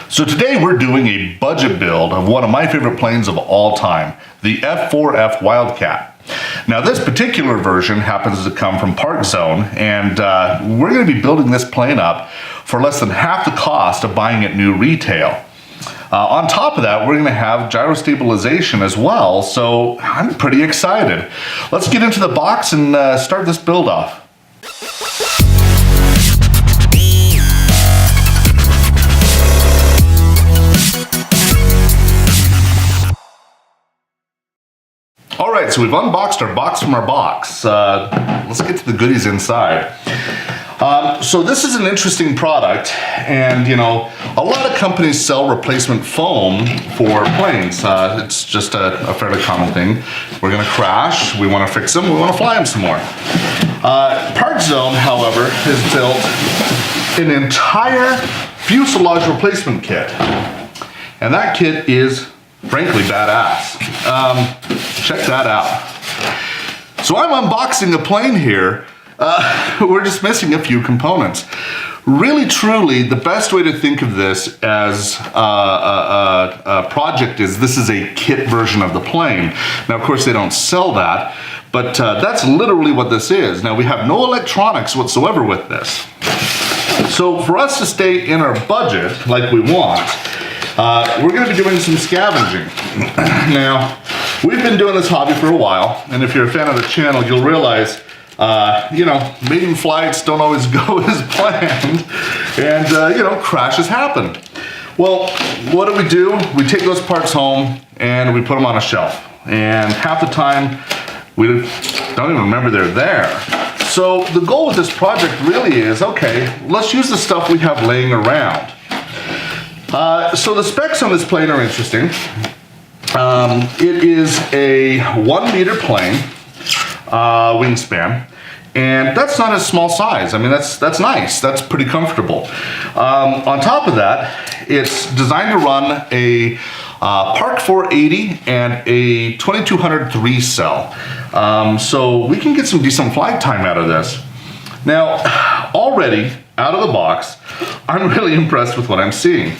So today we're doing a budget build of one of my favorite planes of all time, the F4F Wildcat. Now this particular version happens to come from ParkZone, and we're going to be building this plane up for less than half the cost of buying it new retail. On top of that, we're going to have gyro stabilization as well, so I'm pretty excited. Let's get into the box and start this build off. Alright, so we've unboxed our box from our box. Let's get to the goodies inside. So this is an interesting product, and you know, a lot of companies sell replacement foam for planes. It's just a fairly common thing. We're gonna crash, we wanna fix them, we wanna fly them some more. ParkZone, however, has built an entire fuselage replacement kit. And that kit is frankly badass. Check that out. So I'm unboxing a plane here. We're just missing a few components. Really, truly, the best way to think of this as a project is this is a kit version of the plane. Now, of course, they don't sell that, but that's literally what this is. Now, we have no electronics whatsoever with this. So for us to stay in our budget like we want, we're going to be doing some scavenging. Now, we've been doing this hobby for a while, and if you're a fan of the channel, you'll realize you know, maiden flights don't always go as planned, and you know, crashes happen. Well, what do? We take those parts home and we put them on a shelf, and half the time we don't even remember they're there. So the goal with this project really is, okay, let's use the stuff we have laying around. So the specs on this plane are interesting. It is a 1 meter plane, wingspan, and that's not a small size. I mean, that's nice. That's pretty comfortable. On top of that, it's designed to run a Park 480 and a 2200 3-cell. So we can get some decent flight time out of this. Now, already out of the box, I'm really impressed with what I'm seeing.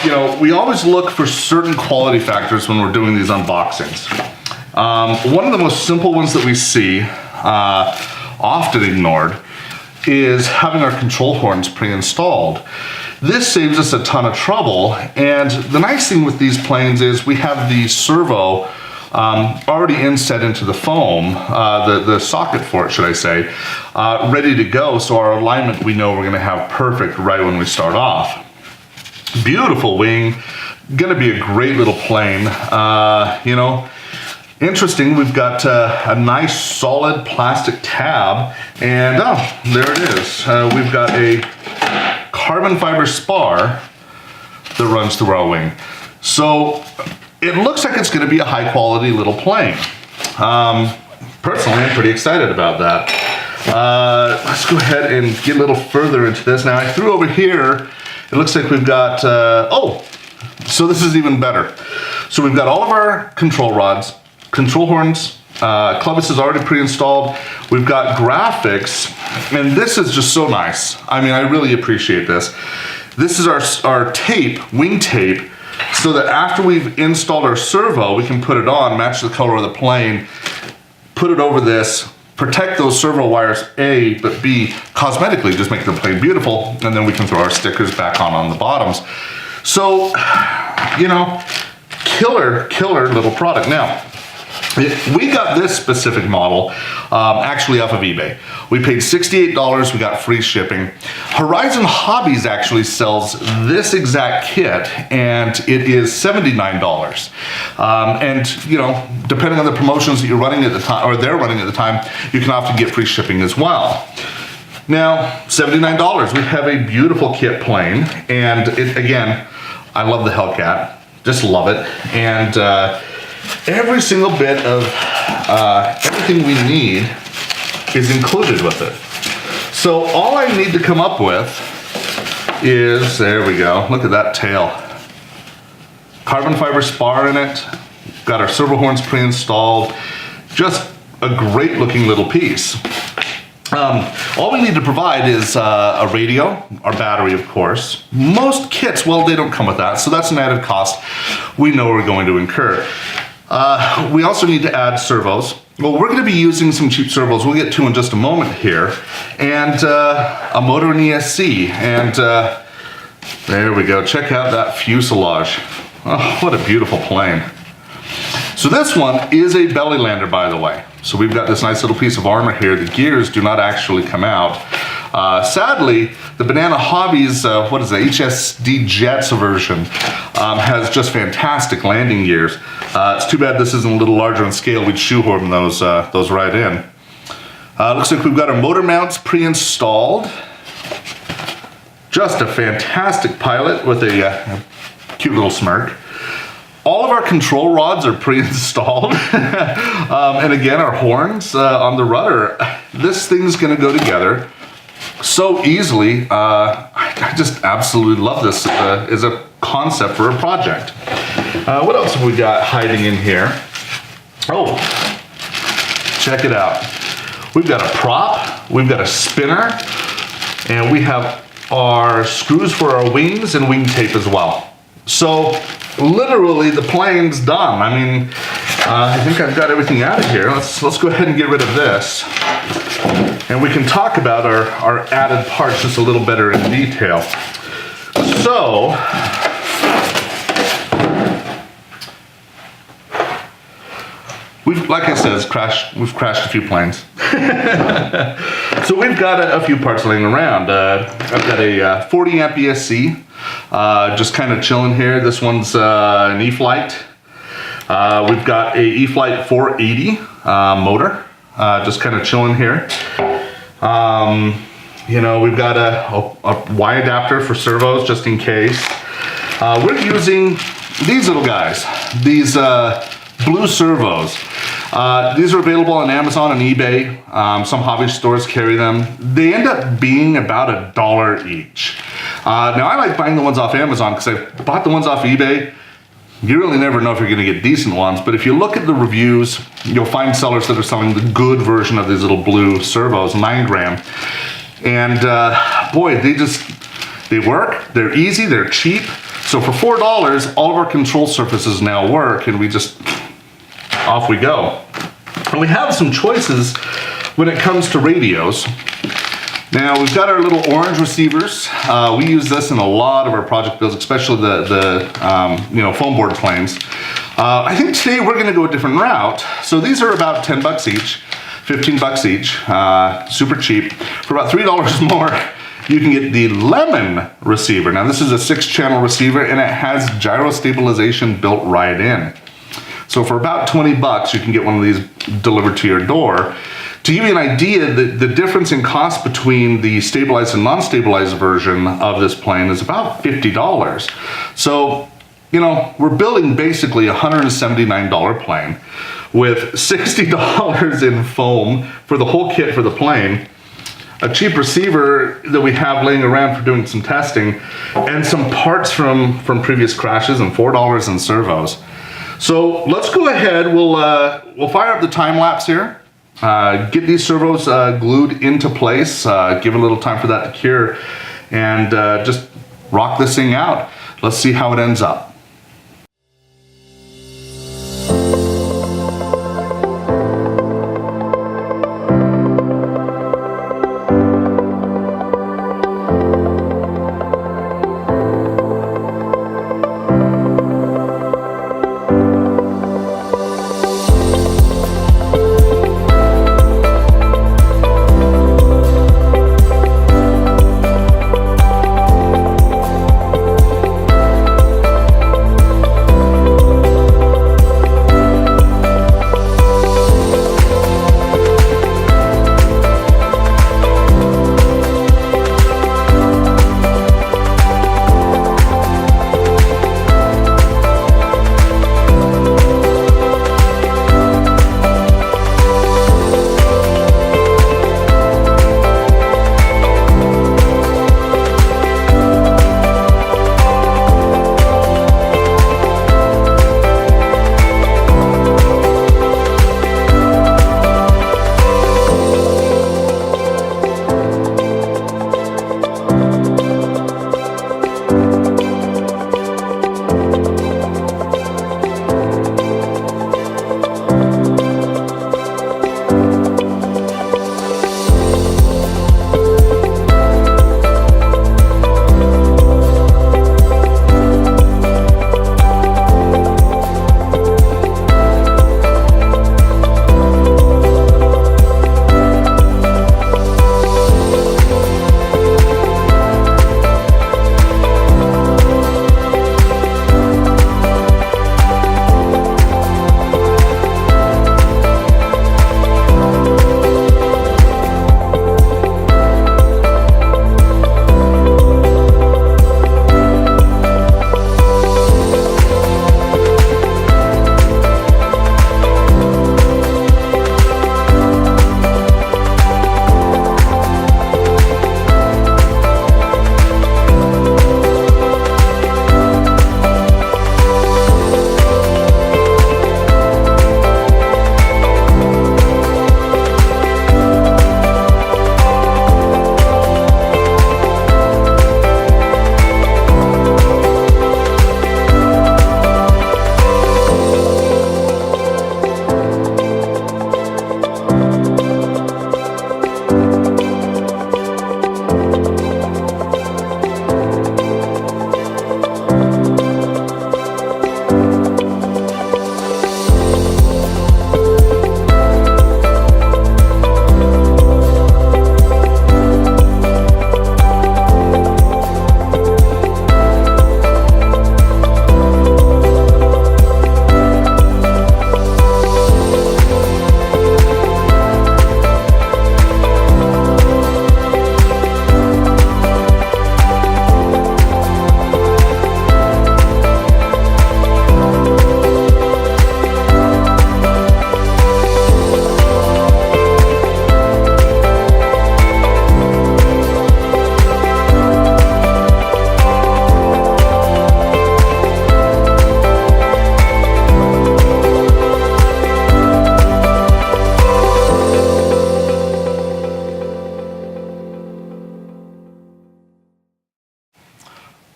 You know, we always look for certain quality factors when we're doing these unboxings. One of the most simple ones that we see, often ignored, is having our control horns pre-installed. This saves us a ton of trouble, and the nice thing with these planes is we have the servo already inset into the foam, the socket for it, should I say, ready to go, so our alignment we know we're going to have perfect right when we start off. Beautiful wing, gonna be a great little plane. You know, interesting, we've got a nice solid plastic tab, and oh, there it is. We've got a carbon fiber spar that runs through our wing. So it looks like it's gonna be a high quality little plane. Personally, I'm pretty excited about that. Let's go ahead and get a little further into this. Now I threw over here, it looks like we've got, oh, so this is even better. So we've got all of our control rods, control horns, clubus is already pre-installed. We've got graphics, and this is just so nice. I mean, I really appreciate this. This is our tape, wing tape, so that after we've installed our servo, we can put it on, match the color of the plane, put it over this, protect those servo wires, A, but B, cosmetically just make the plane beautiful, and then we can throw our stickers back on the bottoms. So, you know, killer little product. Now, we got this specific model actually off of eBay. We paid $68, we got free shipping. Horizon Hobbies actually sells this exact kit, and it is $79. And you know, depending on the promotions that you're running at the time, or they're running at the time, you can often get free shipping as well. Now, $79, we have a beautiful kit plane, and it, again, I love the Hellcat, just love it, and every single bit of everything we need is included with it. So all I need to come up with is, there we go, look at that tail. Carbon fiber spar in it, got our servo horns pre-installed, just a great looking little piece. All we need to provide is a radio, our battery, of course. Most kits, well, they don't come with that, so that's an added cost we know we're going to incur. We also need to add servos. Well, we're going to be using some cheap servos we'll get to in just a moment here, and a motor and ESC, and there we go. Check out that fuselage. Oh, what a beautiful plane. So this one is a belly lander, by the way. So we've got this nice little piece of armor here. The gears do not actually come out. Sadly, the Banana Hobbies, what is the HSD Jets version, has just fantastic landing gears. It's too bad this isn't a little larger in scale. We'd shoehorn those right in. Looks like we've got our motor mounts pre-installed. Just a fantastic pilot with a cute little smirk. All of our control rods are pre-installed. And again, our horns on the rudder. This thing's gonna go together so easily. I just absolutely love this as a concept for a project. What else have we got hiding in here? Oh, check it out. We've got a prop, we've got a spinner, and we have our screws for our wings and wing tape as well. So literally the plane's done. I mean, I think I've got everything out of here. Let's go ahead and get rid of this. And we can talk about our added parts just a little better in detail. So, like I said, we've crashed a few planes. So we've got a few parts laying around. I've got a 40 amp ESC. Just kind of chilling here. This one's an E-flite. We've got a E-flite 480 motor, just kind of chilling here. You know, we've got a Y adapter for servos just in case. We're using these little guys, these blue servos. These are available on Amazon and eBay. Some hobby stores carry them. They end up being about $1 each. Now I like buying the ones off Amazon because I bought the ones off eBay. You really never know if you're gonna get decent ones, but if you look at the reviews, you'll find sellers that are selling the good version of these little blue servos, 9 gram. And boy, they work, they're easy, they're cheap. So for $4, all of our control surfaces now work, and off we go. And we have some choices when it comes to radios. Now we've got our little orange receivers. We use this in a lot of our project builds, especially the foam board planes. I think today we're gonna go a different route. So these are about 10 bucks each, 15 bucks each, super cheap. For about $3 more, you can get the lemon receiver. Now this is a 6-channel receiver and it has gyro stabilization built right in. So for about 20 bucks, you can get one of these delivered to your door. To give you an idea, the difference in cost between the stabilized and non-stabilized version of this plane is about $50. So, you know, we're building basically a $179 plane with $60 in foam for the whole kit for the plane, a cheap receiver that we have laying around for doing some testing, and some parts from previous crashes, and $4 in servos. So let's go ahead, we'll fire up the time lapse here. Get these servos glued into place, give a little time for that to cure, and just rock this thing out. Let's see how it ends up.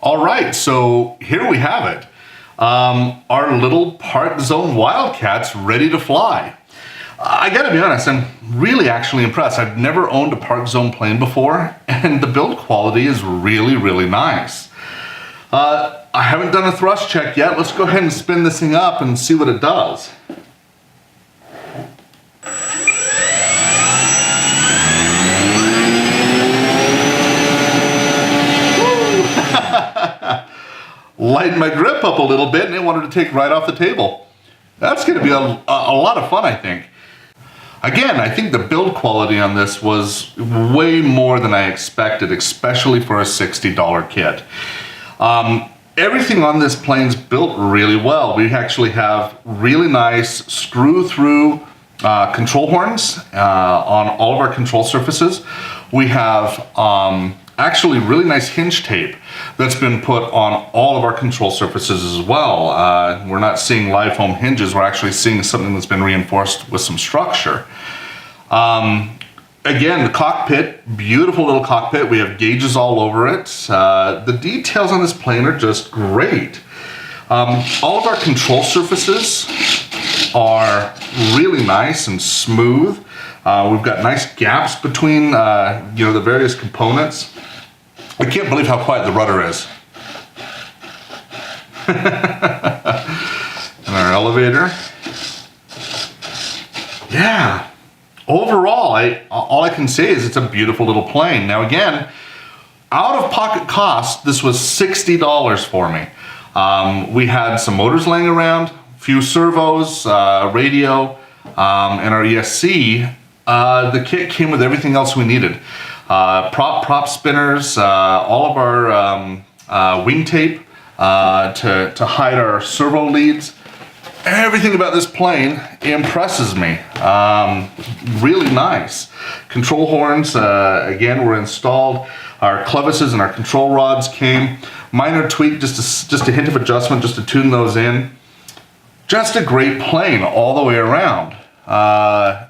All right, so here we have it. Our little ParkZone Wildcat's ready to fly. I gotta be honest, I'm really actually impressed. I've never owned a ParkZone plane before, and the build quality is really, really nice. I haven't done a thrust check yet. Let's go ahead and spin this thing up and see what it does. Lighten my grip up a little bit and it wanted to take right off the table. That's going to be a lot of fun, I think. Again, I think the build quality on this was way more than I expected, especially for a $60 kit. Everything on this plane's built really well. We actually have really nice screw-through control horns on all of our control surfaces. We have actually really nice hinge tape that's been put on all of our control surfaces as well. We're not seeing live foam hinges, we're actually seeing something that's been reinforced with some structure. Again, the cockpit, beautiful little cockpit. We have gauges all over it. The details on this plane are just great. All of our control surfaces are really nice and smooth. We've got nice gaps between the various components. I can't believe how quiet the rudder is. And our elevator. Yeah, overall, all I can say is it's a beautiful little plane. Now again, out of pocket cost, this was $60 for me. We had some motors laying around, a few servos, radio, and our ESC. The kit came with everything else we needed. Prop spinners, all of our wing tape to hide our servo leads. Everything about this plane impresses me. Really nice. Control horns, again, were installed. Our clevises and our control rods came. Minor tweak, just a hint of adjustment, just to tune those in. Just a great plane all the way around.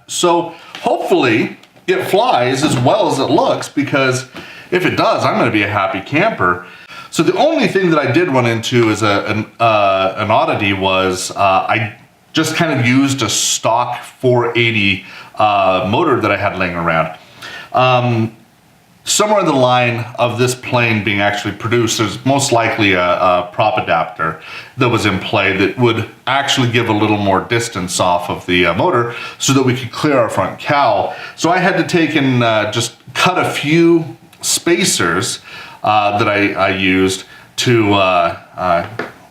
So hopefully it flies as well as it looks, because if it does, I'm going to be a happy camper. So the only thing that I did run into as an oddity was I just kind of used a stock 480 motor that I had laying around. Somewhere in the line of this plane being actually produced, there's most likely a prop adapter that was in play that would actually give a little more distance off of the motor so that we could clear our front cowl. So I had to take and just cut a few spacers that I used to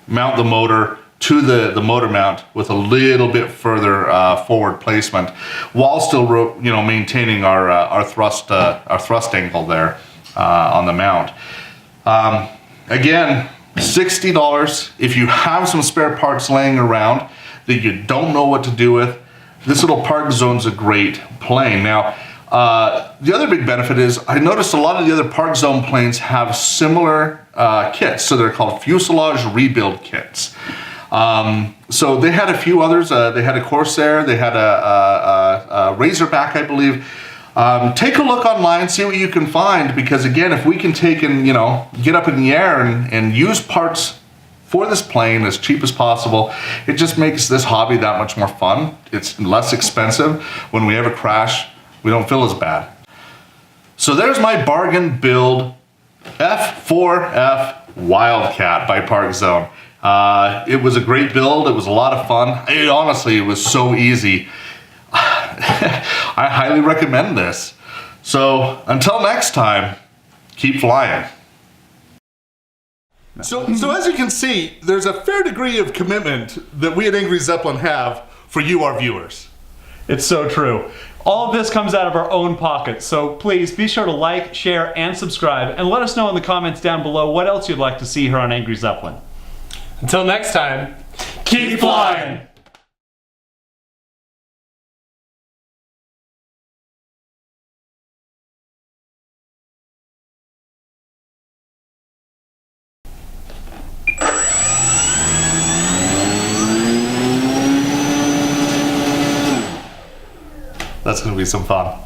mount the motor to the motor mount with a little bit further forward placement, while still maintaining our thrust angle there on the mount. Again, $60. If you have some spare parts laying around that you don't know what to do with, this little ParkZone's a great plane. Now, the other big benefit is I noticed a lot of the other ParkZone planes have similar kits, so they're called Fuselage rebuild kits. So they had a few others. They had a Corsair, they had a Razorback, I believe. Take a look online, see what you can find, because again, if we can take and get up in the air and use parts for this plane as cheap as possible, it just makes this hobby that much more fun. It's less expensive. When we ever crash, we don't feel as bad. So there's my bargain build F4F Wildcat by ParkZone. It was a great build. It was a lot of fun. Honestly, it was so easy. I highly recommend this. So until next time, keep flying. So as you can see, there's a fair degree of commitment that we at Angry Zeppelin have for you, our viewers. It's so true. All of this comes out of our own pockets, so please be sure to like, share, and subscribe, and let us know in the comments down below what else you'd like to see here on Angry Zeppelin. Until next time, keep flying! That's going to be some fun.